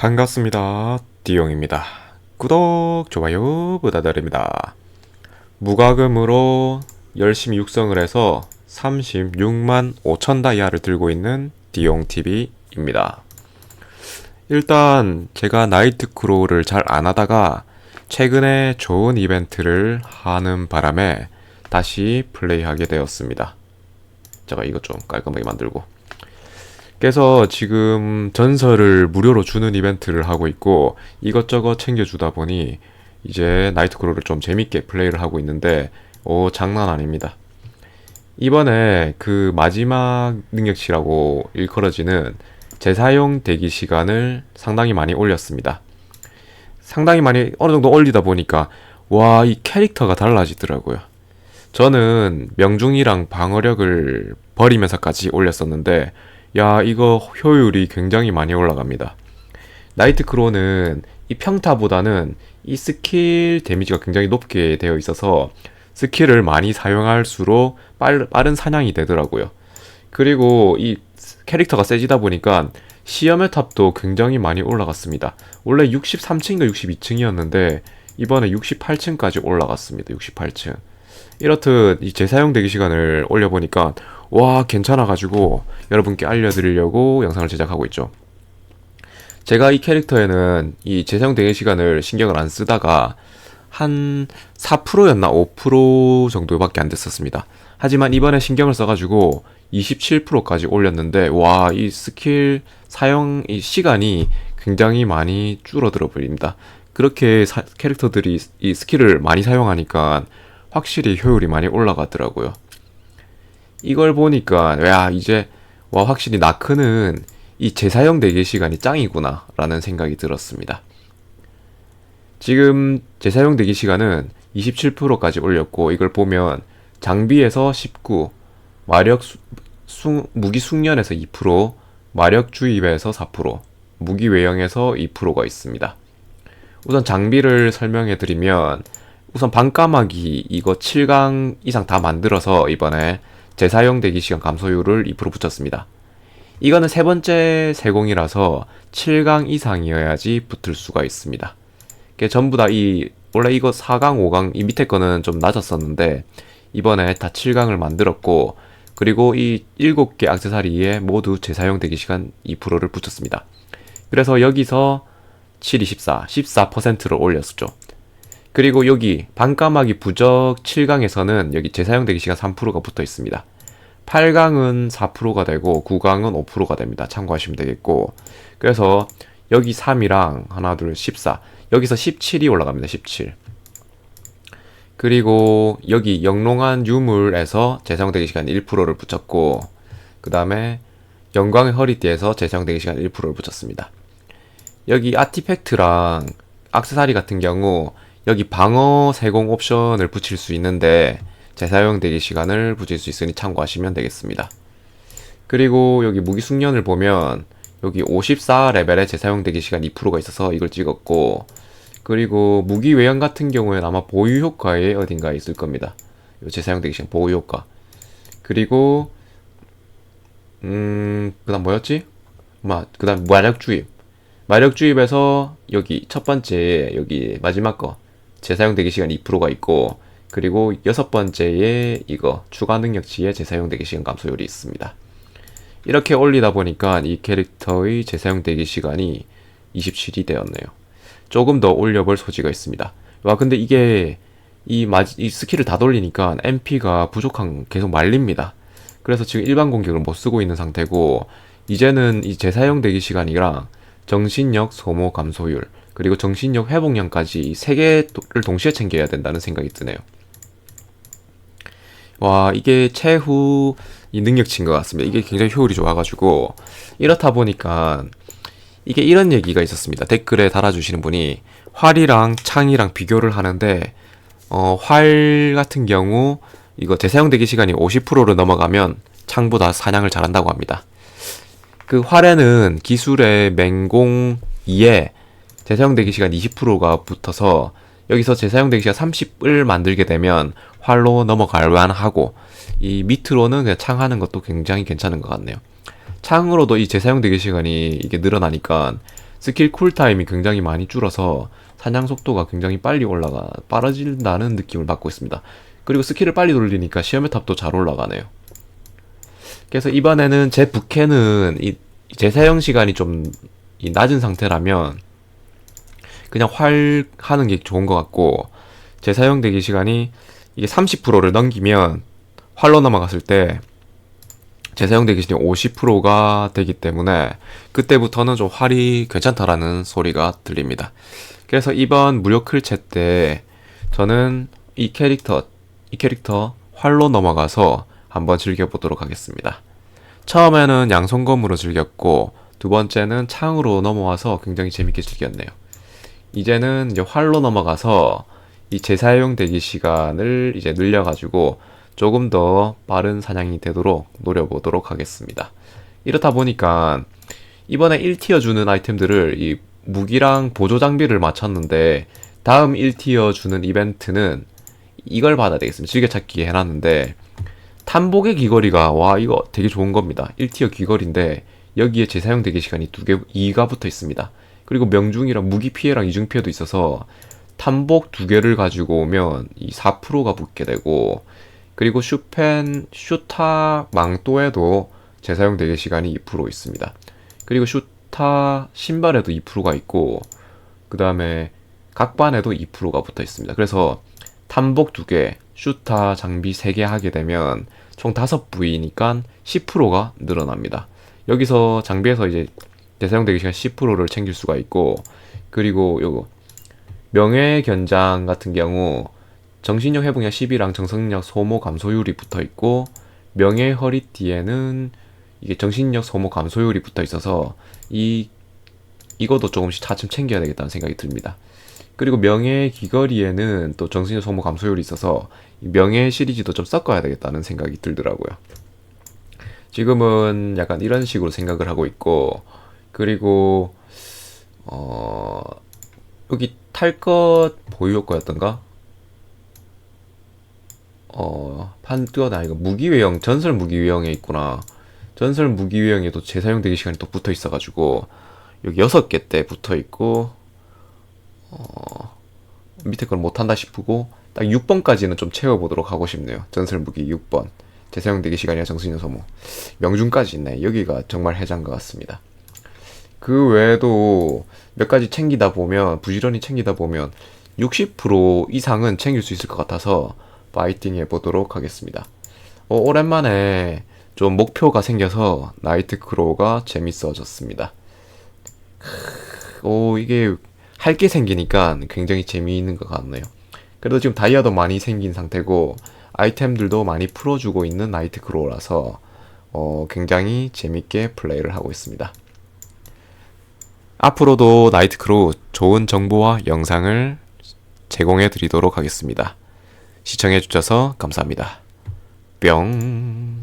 반갑습니다. 띠용입니다. 구독, 좋아요 부탁드립니다. 무과금으로 열심히 육성을 해서 36만 5천 다이아를 들고 있는 띠용TV입니다. 일단 제가 나이트크로우를 잘 안하다가 최근에 좋은 이벤트를 하는 바람에 다시 플레이하게 되었습니다. 제가 이것 좀 깔끔하게 만들고, 그래서 지금 전설을 무료로 주는 이벤트를 하고 있고 이것저것 챙겨주다 보니 이제 나이트크로우를 좀 재밌게 플레이를 하고 있는데 장난 아닙니다. 이번에 그 마지막 능력치라고 일컬어지는 재사용 대기 시간을 상당히 많이 올렸습니다. 상당히 많이 어느 정도 올리다 보니까 와, 이 캐릭터가 달라지더라고요. 저는 명중이랑 방어력을 버리면서까지 올렸었는데 야, 이거 효율이 굉장히 많이 올라갑니다. 나이트크로는 이 평타보다는 이 스킬 데미지가 굉장히 높게 되어 있어서 스킬을 많이 사용할수록 빠른 사냥이 되더라고요. 그리고 이 캐릭터가 세지다 보니까 시험의 탑도 굉장히 많이 올라갔습니다. 원래 63층인가 62층이었는데 이번에 68층까지 올라갔습니다. 68층. 이렇듯 이 재사용 대기 시간을 올려보니까 와, 괜찮아가지고 여러분께 알려드리려고 영상을 제작하고 있죠. 제가 이 캐릭터에는 이 재사용 대기 시간을 신경을 안 쓰다가 한 4%였나 5% 정도밖에 안 됐었습니다. 하지만 이번에 신경을 써가지고 27%까지 올렸는데 와, 이 스킬 사용 이 시간이 굉장히 많이 줄어들어 버립니다. 그렇게 캐릭터들이 이 스킬을 많이 사용하니까 확실히 효율이 많이 올라가더라고요. 이걸 보니까 야, 이제 와, 확실히 나크는 이 재사용 대기 시간이 짱이구나 라는 생각이 들었습니다. 지금 재사용 대기 시간은 27%까지 올렸고 이걸 보면 장비에서 19, 마력 무기 숙련에서 2%, 마력 주입에서 4%, 무기 외형에서 2%가 있습니다. 우선 장비를 설명해 드리면 우선 반까마귀 이거 7강 이상 다 만들어서 이번에 재사용 대기 시간 감소율을 2% 붙였습니다. 이거는 세 번째 세공이라서 7강 이상이어야지 붙을 수가 있습니다. 전부 다 원래 이거 4강, 5강, 이 밑에 거는 좀 낮았었는데 이번에 다 7강을 만들었고, 그리고 이 7개 액세서리에 모두 재사용 대기 시간 2%를 붙였습니다. 그래서 여기서 7, 24, 14%를 올렸었죠. 그리고 여기 반까마귀 부적 7강에서는 여기 재사용 대기 시간 3%가 붙어 있습니다. 8강은 4%가 되고 9강은 5%가 됩니다. 참고하시면 되겠고, 그래서 여기 3이랑 하나 둘 14, 여기서 17이 올라갑니다. 17. 그리고 여기 영롱한 유물에서 재사용 대기 시간 1%를 붙였고, 그 다음에 영광의 허리띠에서 재사용 대기 시간 1%를 붙였습니다. 여기 아티팩트랑 액세서리 같은 경우 여기 방어 세공 옵션을 붙일 수 있는데 재사용 대기 시간을 붙일 수 있으니 참고하시면 되겠습니다. 그리고 여기 무기 숙련을 보면 여기 54레벨에 재사용 대기 시간 2%가 있어서 이걸 찍었고, 그리고 무기 외형 같은 경우에는 아마 보유 효과에 어딘가에 있을 겁니다. 요 재사용 대기 시간 보유 효과. 그리고 그다음 뭐였지? 그다음 마력 주입. 마력 주입에서 여기 첫 번째 여기 마지막 거 재사용 대기 시간 2%가 있고, 그리고 여섯 번째에 이거 추가 능력치에 재사용 대기 시간 감소율이 있습니다. 이렇게 올리다 보니까 이 캐릭터의 재사용 대기 시간이 27이 되었네요. 조금 더 올려볼 소지가 있습니다. 와, 근데 이게 이 스킬을 다 돌리니까 MP가 계속 말립니다. 그래서 지금 일반 공격을 못 쓰고 있는 상태고, 이제는 이 재사용 대기 시간이랑 정신력 소모 감소율, 그리고 정신력 회복량까지 3개를 동시에 챙겨야 된다는 생각이 드네요. 와, 이게 최후 이 능력치인 것 같습니다. 이게 굉장히 효율이 좋아가지고, 이렇다 보니까 이게 이런 얘기가 있었습니다. 댓글에 달아주시는 분이 활이랑 창이랑 비교를 하는데 활 같은 경우 이거 재사용 대기 시간이 50%를 넘어가면 창보다 사냥을 잘한다고 합니다. 그 활에는 기술의 맹공 2에 재사용 대기 시간 20%가 붙어서 여기서 재사용 대기 시간 30을 만들게 되면 활로 넘어갈 만하고, 이 밑으로는 그냥 창하는 것도 굉장히 괜찮은 것 같네요. 창으로도 이 재사용 대기 시간이 이게 늘어나니까 스킬 쿨타임이 굉장히 많이 줄어서 사냥 속도가 굉장히 빨리 빠르진다는 느낌을 받고 있습니다. 그리고 스킬을 빨리 돌리니까 시험의 탑도 잘 올라가네요. 그래서 이번에는 제 부캐는 이 재사용 시간이 좀 낮은 상태라면 그냥 활 하는 게 좋은 것 같고, 재사용 대기 시간이 이게 30%를 넘기면 활로 넘어갔을 때 재사용 대기 시간이 50%가 되기 때문에 그때부터는 좀 활이 괜찮다라는 소리가 들립니다. 그래서 이번 무료 클챗 때 저는 이 캐릭터 활로 넘어가서 한번 즐겨보도록 하겠습니다. 처음에는 양손검으로 즐겼고 두 번째는 창으로 넘어와서 굉장히 재밌게 즐겼네요. 이제는 이제 활로 넘어가서 이 재사용 대기 시간을 이제 늘려가지고 조금 더 빠른 사냥이 되도록 노려보도록 하겠습니다. 이렇다 보니까 이번에 1티어 주는 아이템들을 이 무기랑 보조 장비를 맞췄는데, 다음 1티어 주는 이벤트는 이걸 받아야 되겠습니다. 즐겨찾기 해놨는데 탐복의 귀걸이가, 와, 이거 되게 좋은 겁니다. 1티어 귀걸인데 여기에 재사용 대기 시간이 2가 붙어 있습니다. 그리고 명중이랑 무기 피해랑 이중 피해도 있어서 탐복 2개를 가지고 오면 이 4%가 붙게 되고, 그리고 슈타 망토에도 재사용 대기 시간이 2% 있습니다. 그리고 슈타 신발에도 2%가 있고, 그 다음에 각반에도 2%가 붙어 있습니다. 그래서 탐복 2개, 슈타 장비 3개 하게 되면 총 5부위니까 10%가 늘어납니다. 여기서 장비에서 이제 재사용 대기 시간 10%를 챙길 수가 있고, 그리고 요거 명예 견장 같은 경우 정신력 회복력 10이랑 정성력 소모 감소율이 붙어 있고, 명예 허리띠에는 이게 정신력 소모 감소율이 붙어 있어서 이것도 조금씩 차츰 챙겨야 되겠다는 생각이 듭니다. 그리고 명예 귀걸이에는 또 정신력 소모 감소율이 있어서 이 명예 시리즈도 좀 섞어야 되겠다는 생각이 들더라고요. 지금은 약간 이런 식으로 생각을 하고 있고, 그리고 여기 탈 것 보유 효과였던가? 판뜨거나 이거 무기외형, 전설 무기외형에 있구나. 전설 무기외형에도 재사용 대기 시간이 또 붙어 있어가지고 여기 6개 때 붙어 있고, 밑에 걸 못한다 싶고 딱 6번까지는 좀 채워보도록 하고 싶네요. 전설 무기 6번 재사용 대기 시간이나 정신력 소모, 명중까지 있네. 여기가 정말 해자인 것 같습니다. 그 외에도 몇 가지 챙기다 보면, 부지런히 챙기다 보면 60% 이상은 챙길 수 있을 것 같아서 파이팅 해보도록 하겠습니다. 오랜만에 좀 목표가 생겨서 나이트 크로우가 재밌어졌습니다. 이게 할 게 생기니까 굉장히 재미있는 것 같네요. 그래도 지금 다이아도 많이 생긴 상태고 아이템들도 많이 풀어주고 있는 나이트 크로우라서 굉장히 재밌게 플레이를 하고 있습니다. 앞으로도 나이트 크로우 좋은 정보와 영상을 제공해 드리도록 하겠습니다. 시청해 주셔서 감사합니다. 뿅.